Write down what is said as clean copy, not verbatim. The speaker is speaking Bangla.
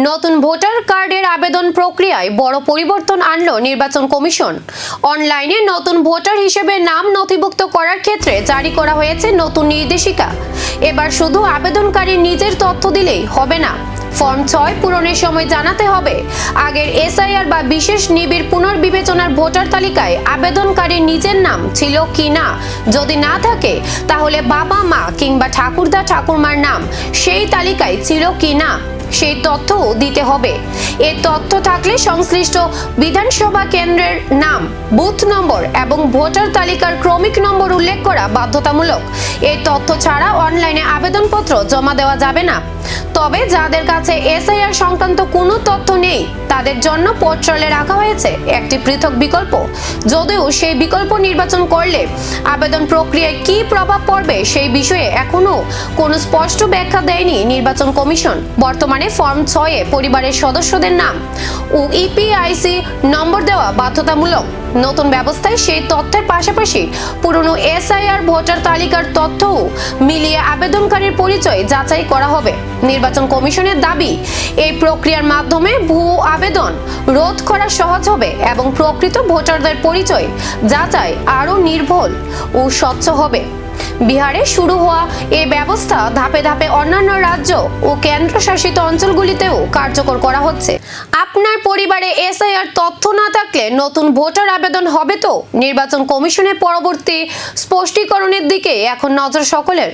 নতুন ভোটার কার্ডের আবেদন প্রক্রিয়ায় বড় পরিবর্তন আনলো নির্বাচন কমিশন। অনলাইনে নতুন ভোটার হিসেবে নাম নথিভুক্ত করার ক্ষেত্রে জারি করা হয়েছে নতুন নির্দেশিকা। এবার শুধু আবেদনকারীর নিজের তথ্য দিলেই হবে না, ফর্ম ৬ পূরণের সময় জানাতে হবে আগের এসআইআর বা বিশেষ নিবিড় পুনর্বিবেচনার ভোটার তালিকায় আবেদনকারীর নিজের নাম ছিল কিনা। যদি না থাকে তাহলে বাবা মা কিংবা ঠাকুরদা ঠাকুরমার নাম সেই তালিকায় ছিল কিনা সেই তথ্যও দিতে হবে। এর তথ্য থাকলে সংশ্লিষ্ট বিধানসভা কেন্দ্রের নাম, বুথ নম্বর এবং ভোটার তালিকার ক্রমিক নম্বর উল্লেখ করা বাধ্যতামূলক। এই তথ্য ছাড়া অনলাইনে আবেদনপত্র জমা দেওয়া যাবে না। তবে যাদের কাছে এসআইআর সংক্রান্ত কোনো তথ্য নেই তাদের জন্য পোর্টালে রাখা হয়েছে একটি পৃথক বিকল্প। যদিও সেই বিকল্প নির্বাচন করলে আবেদন প্রক্রিয়ায় কি প্রভাব পড়বে সেই বিষয়ে এখনো কোনো স্পষ্ট ব্যাখ্যা দেয়নি নির্বাচন কমিশন। বর্তমানে ফর্ম ৬-এ পরিবারের সদস্যদের নাম ও ইপিআইসি নম্বর দেওয়া বাধ্যতামূলক। নতুন ব্যবস্থায় সেই তথ্যের পাশাপাশি পুরনো এসআইআর ভোটার তালিকার তথ্যও মিলিয়ে আবেদনকারীর পরিচয় যাচাই করা হবে। নির্বাচন কমিশনের দাবি, এই প্রক্রিয়ার মাধ্যমে ভুয়ো আবেদন রোধ করা সহজ হবে এবং প্রকৃত ভোটারদের পরিচয় যাচাই আরও নির্ভুল ও স্বচ্ছ হবে। বিহারে শুরু হওয়া এই ব্যবস্থা ধাপে ধাপে অন্যান্য রাজ্য ও কেন্দ্রশাসিত অঞ্চলগুলিতেও কার্যকর করা হচ্ছে। আপনার পরিবারে এসআইআর তথ্য না থাকলে নতুন ভোটার আবেদন হবে তো? নির্বাচন কমিশনের পরবর্তী স্পষ্টীকরণের দিকে এখন নজর সকলের।